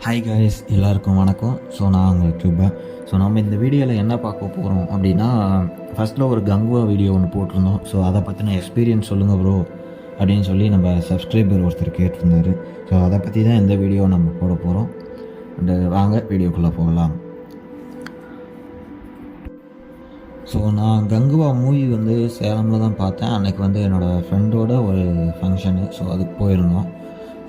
Hi guys, எல்லாருக்கும் வணக்கம். So நான் உங்கள் ட்யூபர். ஸோ நம்ம இந்த வீடியோவில் என்ன பார்க்க போகிறோம் அப்படின்னா, ஃபஸ்ட்டில் ஒரு கங்குவா வீடியோ ஒன்று போட்டிருந்தோம். ஸோ அதை பற்றின எக்ஸ்பீரியன்ஸ் சொல்லுங்கள் ப்ரோ அப்படின்னு சொல்லி நம்ம சப்ஸ்கிரைபர் ஒருத்தர் கேட்டிருந்தார். ஸோ அதை பற்றி தான் இந்த வீடியோ நம்ம போட போகிறோம். அண்டு வாங்க வீடியோக்குள்ளே போகலாம். ஸோ நான் கங்குவா மூவி வந்து சேலமில் தான் பார்த்தேன். அன்றைக்கி வந்து என்னோடய ஃப்ரெண்டோட ஒரு ஃபங்க்ஷனு. ஸோ அதுக்கு போயிருந்தோம்.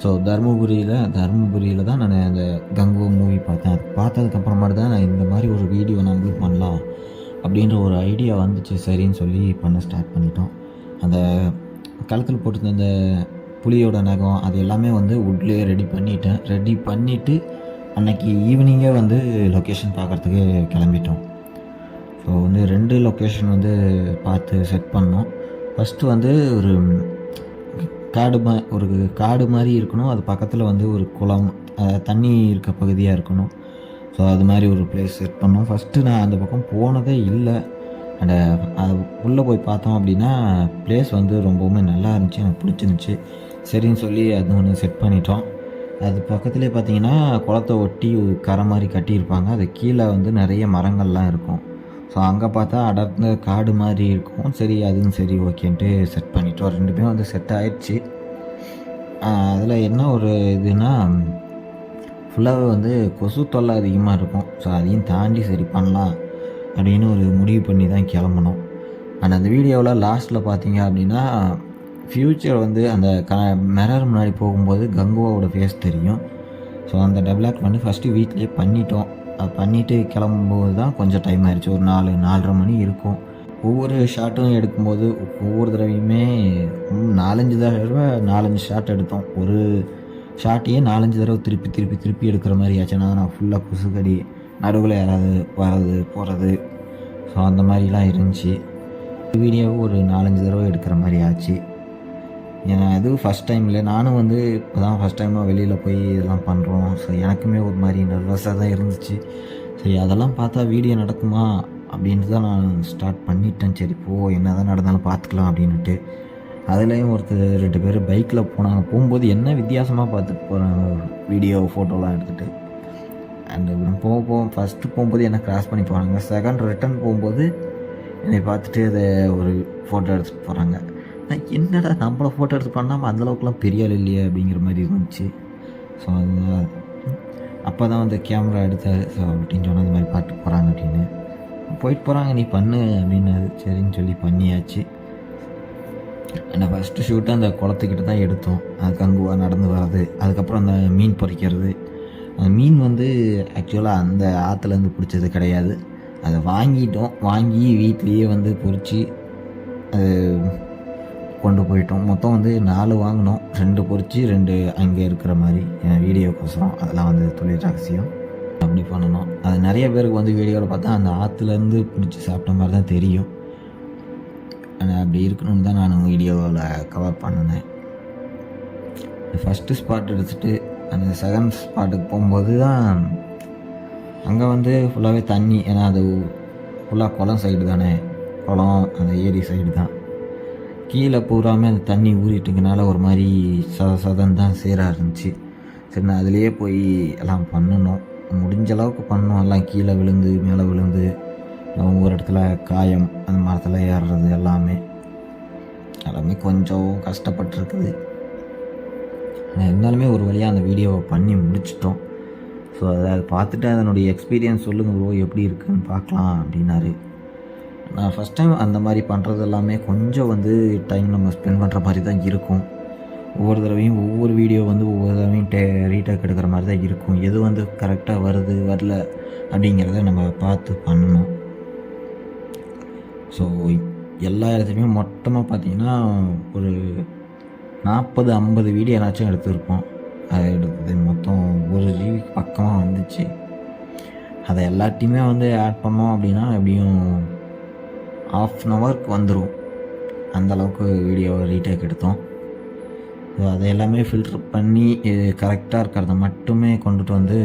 ஸோ தருமபுரியில் தான் நான் அந்த கங்குவா மூவி பார்த்தேன். அது பார்த்ததுக்கப்புறமாட்டு தான் நான் இந்த மாதிரி ஒரு வீடியோ நம்மளும் பண்ணலாம் அப்படின்ற ஒரு ஐடியா வந்துச்சு. சரின்னு சொல்லி பண்ண ஸ்டார்ட் பண்ணிட்டோம். அந்த கழுத்தில் போட்டிருந்த அந்த புலியோட நகம் அது எல்லாமே வந்து வுட்லேயே ரெடி பண்ணிவிட்டு அன்றைக்கி ஈவினிங்கே வந்து லொக்கேஷன் பார்க்குறதுக்கு கிளம்பிட்டோம். ஸோ வந்து 2 லொக்கேஷன் வந்து பார்த்து செட் பண்ணோம். ஃபஸ்ட்டு வந்து ஒரு காடு மாதிரி இருக்கணும். அது பக்கத்தில் வந்து ஒரு குளம், தண்ணி இருக்க பகுதியாக இருக்கணும். ஸோ அது மாதிரி ஒரு பிளேஸ் செட் பண்ணோம். ஃபஸ்ட்டு நான் அந்த பக்கம் போனதே இல்லை. அண்ட் அது உள்ளே போய் பார்த்தோம் அப்படின்னா பிளேஸ் வந்து ரொம்பவுமே நல்லா இருந்துச்சு, எனக்கு பிடிச்சிருந்துச்சி. சரின்னு சொல்லி அது ஒன்று செட் பண்ணிட்டோம். அது பக்கத்துலேயே பார்த்தீங்கன்னா குளத்தை ஒட்டி கரை மாதிரி கட்டியிருப்பாங்க. அது கீழே வந்து நிறைய மரங்கள்லாம் இருக்கும். ஸோ அங்கே பார்த்தா அடர்ந்த காடு மாதிரி இருக்கும். சரி அதுவும் சரி ஓகேன்ட்டு செட் பண்ணிட்டோம். 2 பேரும் வந்து செட் ஆகிடுச்சு. அதில் என்ன ஒரு இதுனா, ஃபுல்லாகவே வந்து கொசு தொல்லை அதிகமாக இருக்கும். ஸோ அதையும் தாண்டி சரி பண்ணலாம் அப்படின்னு ஒரு முடிவு பண்ணி தான் கிளம்பணும். அண்ட் அந்த வீடியோவில் லாஸ்ட்டில் பார்த்தீங்க அப்படின்னா ஃப்யூச்சர் வந்து அந்த மிரர் முன்னாடி போகும்போது கங்குவாவோட ஃபேஸ் தெரியும். ஸோ அந்த டெவலப் பண்ணி ஃபஸ்ட்டு வீட்லேயே பண்ணிட்டோம். அது பண்ணிவிட்டு கிளம்பும்போது தான் கொஞ்சம் டைம் ஆயிடுச்சு. ஒரு 4-4:30 மணி இருக்கும். ஒவ்வொரு ஷாட்டும் எடுக்கும்போது ஒவ்வொரு தடவையுமே 4-5 தடவை 4-5 ஷாட் எடுத்தோம். ஒரு ஷாட்டையே 4-5 தடவை திருப்பி எடுக்கிற மாதிரி ஆச்சுன்னா, நான் ஃபுல்லாக கொசுக்கடி, நடுவில் யாராவது வர்றது போகிறது, ஸோ அந்த மாதிரிலாம் இருந்துச்சு. வீடியோவும் ஒரு 4-5 தடவை எடுக்கிற மாதிரி ஆச்சு. ஏன்னா அதுவும் ஃபஸ்ட் டைம் இல்லை. நானும் வந்து இப்போ தான் ஃபஸ்ட் டைமாக வெளியில் போய் இதெல்லாம் பண்ணுறோம். ஸோ எனக்குமே ஒரு மாதிரி நர்வஸாக தான் இருந்துச்சு. சரி அதெல்லாம் பார்த்தா வீடியோ நடக்குமா அப்படின்ட்டு தான் நான் ஸ்டார்ட் பண்ணிட்டேன். சரி என்ன தான் நடந்தாலும் பார்த்துக்கலாம் அப்படின்ட்டு. அதுலேயும் ஒருத்தர் 2 பேர் பைக்கில் போனாங்க. போகும்போது என்ன வித்தியாசமாக பார்த்துட்டு போகிறாங்க, வீடியோ ஃபோட்டோலாம் எடுத்துகிட்டு. அண்டு ஃபஸ்ட்டு போகும்போது என்னை க்ராஸ் பண்ணி போகிறாங்க. செகண்ட் ரிட்டன் போகும்போது என்னை பார்த்துட்டு அதை ஒரு ஃபோட்டோ எடுத்துகிட்டு போகிறாங்க. என்னடா நம்மளை ஃபோட்டோ எடுத்து பண்ணாமல் அந்தளவுக்குலாம் பெரிய ஆள் இல்லையே அப்படிங்கிற மாதிரி இருந்துச்சு. ஸோ அது அப்போ தான் வந்து கேமரா எடுத்தார். ஸோ அப்படின்னு சொன்னால் இந்த மாதிரி பார்த்து போகிறாங்க அப்படின்னு போயிட்டு போகிறாங்க, நீ பண்ணு அப்படின்னு. சரின்னு சொல்லி பண்ணியாச்சு. நான் ஃபஸ்ட்டு ஷூட்டு அந்த குளத்துக்கிட்ட தான் எடுத்தோம். அது கங்குவா நடந்து வர்றது, அதுக்கப்புறம் அந்த மீன் பொறிக்கிறது. அந்த மீன் வந்து ஆக்சுவலாக அந்த ஆற்றுலேருந்து பிடிச்சது கிடையாது. அதை வாங்கி வீட்லேயே வந்து பொறிச்சு அது கொண்டு போயிட்டோம். மொத்தம் வந்து 4 வாங்கினோம். 2 பொறிச்சு 2 அங்கே இருக்கிற மாதிரி வீடியோக்கோசரம். அதெல்லாம் வந்து தொழில் ரகசியம். அப்படி பண்ணணும். அது நிறைய பேருக்கு வந்து வீடியோவில் பார்த்தா அந்த ஆற்றுலேருந்து பிடிச்சி சாப்பிட்ட மாதிரி தான் தெரியும். ஆனால் அப்படி இருக்கணும்னு தான் நான் வீடியோவில் கவர் பண்ணினேன். ஃபஸ்ட்டு ஸ்பாட் எடுத்துகிட்டு அந்த செகண்ட் ஸ்பாட்டுக்கு போகும்போது தான் அங்கே வந்து ஃபுல்லாகவே தண்ணி. ஏன்னா அது ஃபுல்லாக குளம் சைடு தானே, குளம் அந்த ஏரி சைடு தான். கீழே பூராமே அந்த தண்ணி ஊறிட்டுங்கனால ஒரு மாதிரி சதன்னு தான் சேராக இருந்துச்சு. சரி நான் அதிலேயே போய் எல்லாம் பண்ணணும், முடிஞ்ச அளவுக்கு பண்ணோம். எல்லாம் கீழே விழுந்து மேலே விழுந்து ஒவ்வொரு இடத்துல காயம், அந்த மரத்தில் ஏறுறது எல்லாமே கொஞ்சம் கஷ்டப்பட்டுருக்குது. இருந்தாலுமே ஒரு வழியாக அந்த வீடியோவை பண்ணி முடிச்சிட்டோம். ஸோ அதை பார்த்துட்டு அதனுடைய எக்ஸ்பீரியன்ஸ் சொல்லுங்கள் ப்ரோ எப்படி இருக்குன்னு பார்க்கலாம் அப்படின்னாரு. நான் ஃபஸ்ட் டைம் அந்த மாதிரி பண்ணுறது எல்லாமே கொஞ்சம் வந்து டைம் நம்ம ஸ்பெண்ட் பண்ணுற மாதிரி தான் இருக்கும். ஒவ்வொரு தடவையும் ஒவ்வொரு வீடியோ வந்து ஒவ்வொரு தடவையும் ரீடேக் எடுக்கிற மாதிரி தான் இருக்கும். எது வந்து கரெக்டாக வருது வரல அப்படிங்கிறத நம்ம பார்த்து பண்ணணும். ஸோ எல்லா இடத்துலையுமே மொத்தமாக பார்த்திங்கன்னா ஒரு 40-50 வீடியோ ஏதாச்சும் எடுத்துருப்போம். அதை எடுத்தது மொத்தம் 1 GB பக்கமாக வந்துச்சு. அதை எல்லாத்தையுமே வந்து ஆட் பண்ணோம் அப்படின்னா எப்படியும் 1/2 ஹவருக்கு வந்துடும். அந்தளவுக்கு வீடியோ ரீடேக் எடுத்தோம். ஸோ அதை எல்லாமே ஃபில்ட்ரு பண்ணி கரெக்டாக இருக்கிறத மட்டுமே கொண்டுட்டு வந்து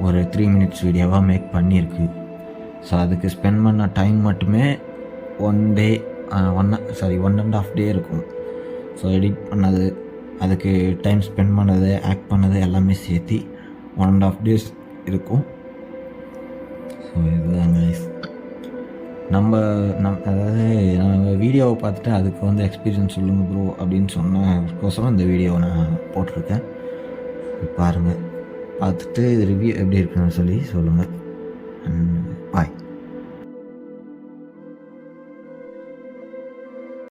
ஒரு 3 மினிட்ஸ் வீடியோவாக மேக் பண்ணியிருக்கு. ஸோ அதுக்கு ஸ்பெண்ட் பண்ண டைம் மட்டுமே 1 டே 1.5 டே இருக்கும். ஸோ எடிட் பண்ணது, அதுக்கு டைம் ஸ்பெண்ட் பண்ணது, ஆக்ட் பண்ணது எல்லாமே சேர்த்து 1.5 days இருக்கும். ஸோ இதுதான் கைஸ். அதாவது நம்ம வீடியோவை பார்த்துட்டு அதுக்கு வந்து எக்ஸ்பீரியன்ஸ் சொல்லுங்கள் ப்ரோ அப்படின்னு சொன்னதுக்கோசரம் இந்த வீடியோவை நான் போட்டிருக்கேன். பாருங்கள், பார்த்துட்டு இது ரிவ்யூ எப்படி இருக்குன்னு சொல்லி சொல்லுங்கள். பாய்.